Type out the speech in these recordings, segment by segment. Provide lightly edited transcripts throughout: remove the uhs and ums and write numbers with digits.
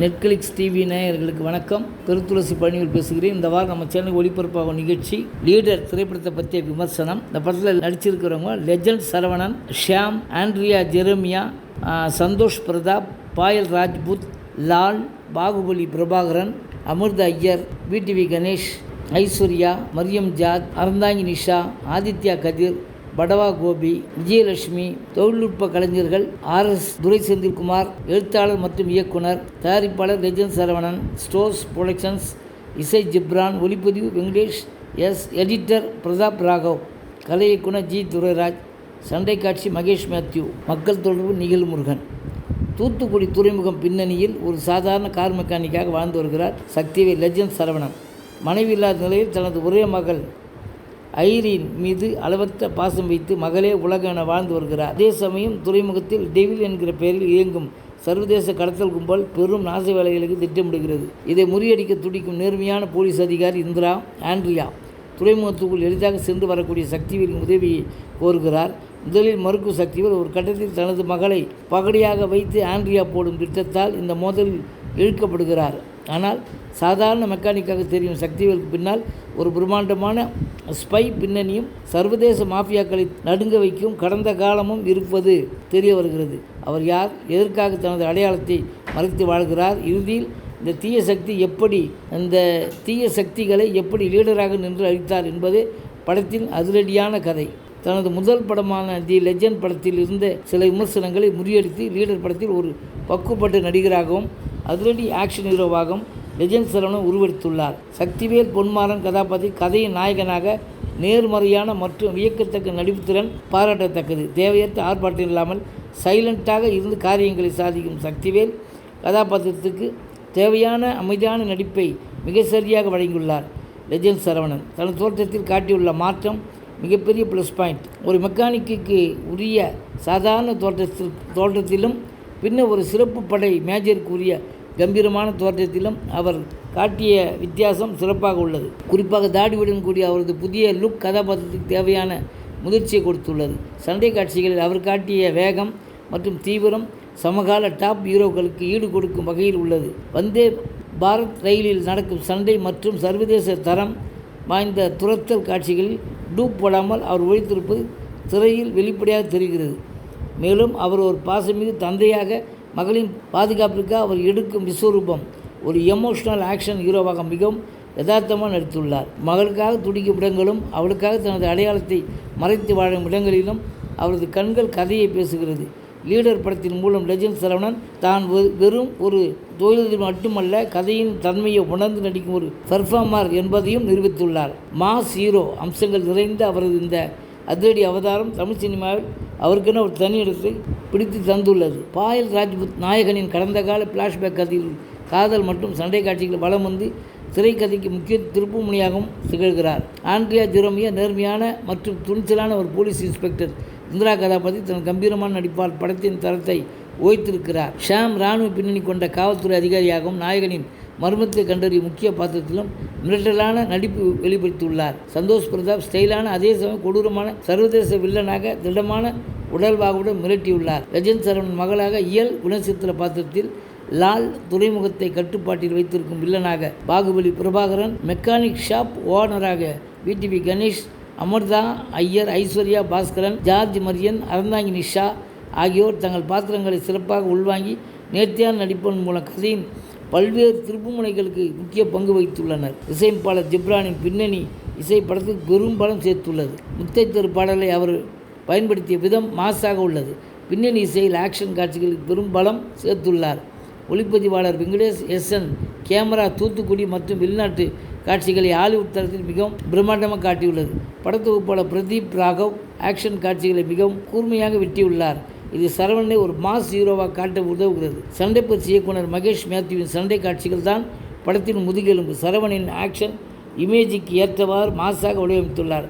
Netflix TV நேயர்களுக்கு வணக்கம். பெருத்துளசி பழனியில் பேசுகிறேன். இந்த வாரம் நம்ம சேனல் ஒளிபரப்பாகும் நிகழ்ச்சி லீடர் திரைப்படத்தை பற்றிய விமர்சனம். இந்த படத்தில் நடிச்சிருக்கிறவங்க லெஜண்ட் சரவணன், ஷியாம், ஆண்ட்ரியா ஜெரமியா, சந்தோஷ் பிரதாப், பாயல் ராஜ்புத், லால், பாகுபலி பிரபாகரன், அமிர்த ஐயர், விடிவி கணேஷ், ஐஸ்வர்யா, மரியம் ஜாத், அறந்தாங்கி நிஷா, ஆதித்யா கதிர், படவா கோபி, விஜயலட்சுமி, தொழில்நுட்ப கலைஞர்கள் RS துரை செந்தில்குமார், எழுத்தாளர் மற்றும் இயக்குனர், தயாரிப்பாளர் லெஜண்ட் சரவணன், ஸ்டோர்ஸ் புரொடக்ஷன்ஸ், இசை ஜிப்ரான், ஒளிப்பதிவு வெங்கடேஷ் எஸ், எடிட்டர் பிரதாப் ராகவ், கலை இயக்குனர் G துரைராஜ், சண்டை காட்சி மகேஷ் மேத்யூ, மக்கள் தொடர்பு நிகில் முருகன். தூத்துக்குடி துறைமுகம் பின்னணியில் ஒரு சாதாரண கார் மெக்கானிக்காக வாழ்ந்து வருகிறார் சக்திவேல் லெஜண்ட் சரவணன். மனைவி இல்லாத நிலையில் தனது ஒரே மகள் ஐரீன் மீது அளவற்ற பாசம் வைத்து மகளே உலகம் என வாழ்ந்து வருகிறார். அதே சமயம் துறைமுகத்தில் டெவில் என்கிற பெயரில் இயங்கும் சர்வதேச கடத்தல் கும்பல் பெரும் நாச வேலைகளுக்கு திட்டமிடுகிறது. இதை முறியடிக்க துடிக்கும் நேர்மையான போலீஸ் அதிகாரி இந்திரா, ஆண்ட்ரியா துறைமுகத்துக்குள் எளிதாக சென்று வரக்கூடிய சக்திவேலின் உதவியை கோருகிறார். முதலில் மறுக்கும் சக்திவேல் ஒரு கட்டத்தில் தனது மகளை பகடியாக வைத்து ஆண்ட்ரியா போடும் திட்டத்தால் இந்த மோதலில் இழுக்கப்படுகிறார். ஆனால் சாதாரண மெக்கானிக்காக தெரியும் சக்திவேலுக்கு பின்னால் ஒரு பிரம்மாண்டமான ஸ்பை பின்னணியும் சர்வதேச மாஃபியாக்களை நடுங்க வைக்கும் கடந்த காலமும் இருப்பது தெரிய வருகிறது. அவர் யார், எதற்காக தனது அடையாளத்தை மறைத்து வாழ்கிறார், இறுதியில் இந்த தீய சக்திகளை எப்படி லீடராக நின்று அழித்தார் என்பது படத்தின் அதிரடியான கதை. தனது முதல் படமான தி லெஜண்ட் படத்தில் இருந்த சில விமர்சனங்களை முறியடித்து லீடர் படத்தில் ஒரு பக்குவப்பட்ட நடிகராகவும் அதிரடி ஆக்ஷன் ஹீரோவாகவும் லெஜண்ட் சரவணன் உருவெடுத்துள்ளார். சக்திவேல் பொன்மாறன் கதையின் நாயகனாக நேர்மறையான மற்றும் வியக்கத்தக்க நடிப்புத்திறன் பாராட்டத்தக்கது. தேவையற்ற ஆர்ப்பாட்டம் இல்லாமல் சைலண்டாக இருந்து காரியங்களை சாதிக்கும் சக்திவேல் கதாபாத்திரத்துக்கு தேவையான அமைதியான நடிப்பை மிக சரியாக வழங்கியுள்ளார். லெஜண்ட் சரவணன் தனது தோற்றத்தில் காட்டியுள்ள மாற்றம் மிகப்பெரிய ப்ளஸ் பாயிண்ட். ஒரு மெக்கானிக்கு உரிய சாதாரண தோற்றத்திலும் பின்னர் ஒரு சிறப்பு படை மேஜருக்கு உரிய கம்பீரமான தோற்றத்திலும் அவர் காட்டிய வித்தியாசம் சிறப்பாக உள்ளது. குறிப்பாக தாடியுடன் கூடிய அவரது புதிய லுக் கதாபாத்திரத்துக்கு தேவையான முதிர்ச்சியை கொடுத்துள்ளது. சண்டை காட்சிகளில் அவர் காட்டிய வேகம் மற்றும் தீவிரம் சமகால டாப் ஹீரோக்களுக்கு ஈடு கொடுக்கும் வகையில் உள்ளது. வந்தே பாரத் ரயிலில் நடக்கும் சண்டை மற்றும் சர்வதேச தரம் வாய்ந்த துரத்தல் காட்சிகளில் டூப் போடாமல் அவர் உழைத்திருப்பது திரையில் வெளிப்படையாக தெரிகிறது. மேலும் அவர் ஒரு பாசமிகு தந்தையாக மகளின் பாதுகாப்பிற்கு அவர் எடுக்கும் விஸ்வரூபம் ஒரு எமோஷனல் ஆக்ஷன் ஹீரோவாக மிகவும் யதார்த்தமாக நடித்துள்ளார். மகளுக்காக துடிக்கும் இடங்களும் அவளுக்காக தனது அடையாளத்தை மறைத்து வாழும் இடங்களிலும் அவரது கண்கள் கதையை பேசுகிறது. லீடர் படத்தின் மூலம் லெஜண்ட் சரவணன் தான் வெறும் ஒரு தொழிலதிபர் மட்டுமல்ல, கதையின் தன்மையை உணர்ந்து நடிக்கும் ஒரு பெர்ஃபார்மர் என்பதையும் நிரூபித்துள்ளார். மாஸ் ஹீரோ அம்சங்கள் நிறைந்த அவரது இந்த அதிரடி அவதாரம் தமிழ் சினிமாவில் அவருக்கென ஒரு தனி இடத்தை பிடித்து தந்துள்ளது. பாயல் ராஜ்புத் நாயகனின் கடந்த கால பிளாஷ்பேக் கதையில் காதல் மற்றும் சண்டை காட்சிகள் வலம் வந்து திரைக்கதைக்கு முக்கிய திருப்புமுனையாகவும் திகழ்கிறார். ஆண்ட்ரியா ஜெரமியா நேர்மையான மற்றும் துணிச்சலான ஒரு போலீஸ் இன்ஸ்பெக்டர் இந்திரா கதாபாத்திரத்தில் தன் கம்பீரமான நடிப்பால் படத்தின் தரத்தை ஓய்த்திருக்கிறார். ஷியாம் இராணுவ பின்னணி கொண்ட காவல்துறை அதிகாரியாகவும் நாயகனின் மர்மத்தை கண்டறியும் முக்கிய பாத்திரத்திலும் மிரட்டலான நடிப்பு வெளிப்படுத்தியுள்ளார். சந்தோஷ் பிரதாப் ஸ்டைலான அதே சமயம் கொடூரமான சர்வதேச வில்லனாக திடமான உடல்வாகுடன் மிரட்டியுள்ளார். லெஜண்ட் சரவணன் மகளாக இயல் குணச்சித்திர பாத்திரத்தில் லால், துறைமுகத்தை கட்டுப்பாட்டில் வைத்திருக்கும் வில்லனாக பாகுபலி பிரபாகரன், மெக்கானிக் ஷாப் ஓனராக விடிவி கணேஷ், அமிர்தா ஐயர், ஐஸ்வர்யா, பாஸ்கரன், ஜார்ஜ் மரியன், அறந்தாங்கி நிஷா ஆகியோர் தங்கள் பாத்திரங்களை சிறப்பாக உள்வாங்கி நேர்த்தியான நடிப்பின் மூலம் கதையின் பல்வேறு திருப்புமுனைகளுக்கு முக்கிய பங்கு வகித்துள்ளனர். இசையமைப்பாளர் ஜிப்ரானின் பின்னணி இசை படத்துக்கு பெரும் பலம் சேர்த்துள்ளது. முத்தைத்தரு பாடலை அவர் பயன்படுத்திய விதம் மாசாக உள்ளது. பின்னணி இசையில் ஆக்ஷன் காட்சிகளுக்கு பெரும் பலம் சேர்த்துள்ளார். ஒளிப்பதிவாளர் வெங்கடேஷ் SN கேமரா தூத்துக்குடி மற்றும் வெளிநாட்டு காட்சிகளை ஹாலிவுட் தரத்தில் மிகவும் பிரம்மாண்டமாக காட்டியுள்ளது. படத்தொகுப்பாளர் பிரதீப் ராகவ் ஆக்ஷன் காட்சிகளை மிகவும் கூர்மையாக வெட்டியுள்ளார். இது சரவணனை ஒரு மாஸ் ஹீரோவாக காட்ட உதவுகிறது. சண்டை பயிற்சி இயக்குனர் மகேஷ் மேத்யூவின் சண்டை காட்சிகள் தான் படத்தின் முதுகெலும்பு. சரவணின் ஆக்ஷன் இமேஜுக்கு ஏற்றவாறு மாசாக வடிவமைத்துள்ளார்.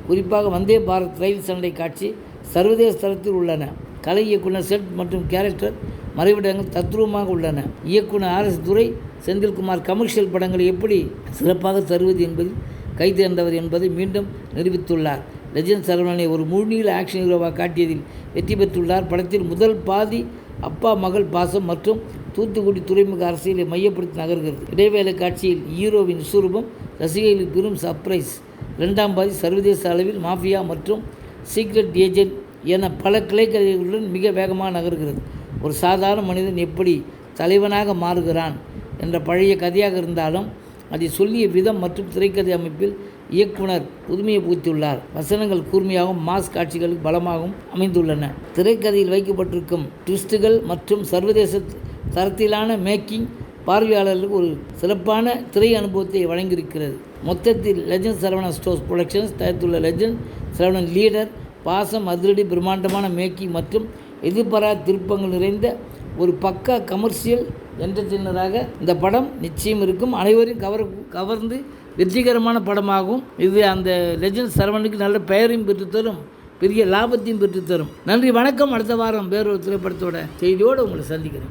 குறிப்பாக வந்தே பாரத் ரயில் சண்டை காட்சி சர்வதேச தரத்தில் உள்ளன. கலை இயக்குனர் செட் மற்றும் கேரக்டர் மறைவிடங்கள் தத்ரூபமாக உள்ளன. இயக்குனர் RS துரை செந்தில்குமார் கமர்ஷியல் படங்களை எப்படி சிறப்பாக தருவது என்பதில் கைதேர்ந்தவர் என்பதை மீண்டும் நிரூபித்துள்ளார். லெஜண்ட் சரவணனை ஒரு முழுநீள ஆக்ஷன் ஹீரோவாக காட்டியதில் வெற்றி பெற்றுள்ளார். படத்தில் முதல் பாதி அப்பா மகள் பாசம் மற்றும் தூத்துக்குடி துறைமுக அரசியலை மையப்படுத்தி நகர்கிறது. இடைவேளை காட்சியில் ஹீரோவின் விஸ்வரூபம் ரசிகர்களுக்கு பெரும் சர்ப்ரைஸ். 2ஆம் பாதி சர்வதேச அளவில் மாஃபியா மற்றும் சீக்ரெட் ஏஜென்ட் என பல கிளைக்கதைகளுடன் மிக வேகமாக நகர்கிறது. ஒரு சாதாரண மனிதன் எப்படி தலைவனாக மாறுகிறான் என்ற பழைய கதையாக இருந்தாலும் அதை சொல்லிய விதம் மற்றும் திரைக்கதை அமைப்பில் இயக்குனர் புதுமையை புகுத்தியுள்ளார். வசனங்கள் கூர்மையாகவும் மாஸ் காட்சிகள் பலமாகவும் அமைந்துள்ளன. திரைக்கதையில் வைக்கப்பட்டிருக்கும் ட்விஸ்டுகள் மற்றும் சர்வதேச தரத்திலான மேக்கிங் பார்வையாளர்களுக்கு ஒரு சிறப்பான திரை அனுபவத்தை வழங்கியிருக்கிறது. மொத்தத்தில் லெஜண்ட் சரவணன் ஸ்டோர்ஸ் புரொடக்ஷன்ஸ் தயாரித்துள்ள லெஜண்ட் சரவணன் லீடர் பாசம் அதிரடி பிரம்மாண்டமான மேக்கிங் மற்றும் எதிர்பாராத திருப்பங்கள் நிறைந்த ஒரு பக்கா கமர்ஷியல் என்டர்டெய்னராக இந்த படம் நிச்சயம் இருக்கும். அனைவரையும் கவர்ந்து வெற்றிகரமான படமாகும். இது அந்த லெஜண்ட் சரவணனுக்கு நல்ல பெயரையும் பெற்றுத்தரும், பெரிய லாபத்தையும் பெற்றுத்தரும். நன்றி, வணக்கம். அடுத்த வாரம் வேறொரு திரைப்படத்தோட செய்தியோடு உங்களை சந்திக்கிறேன்.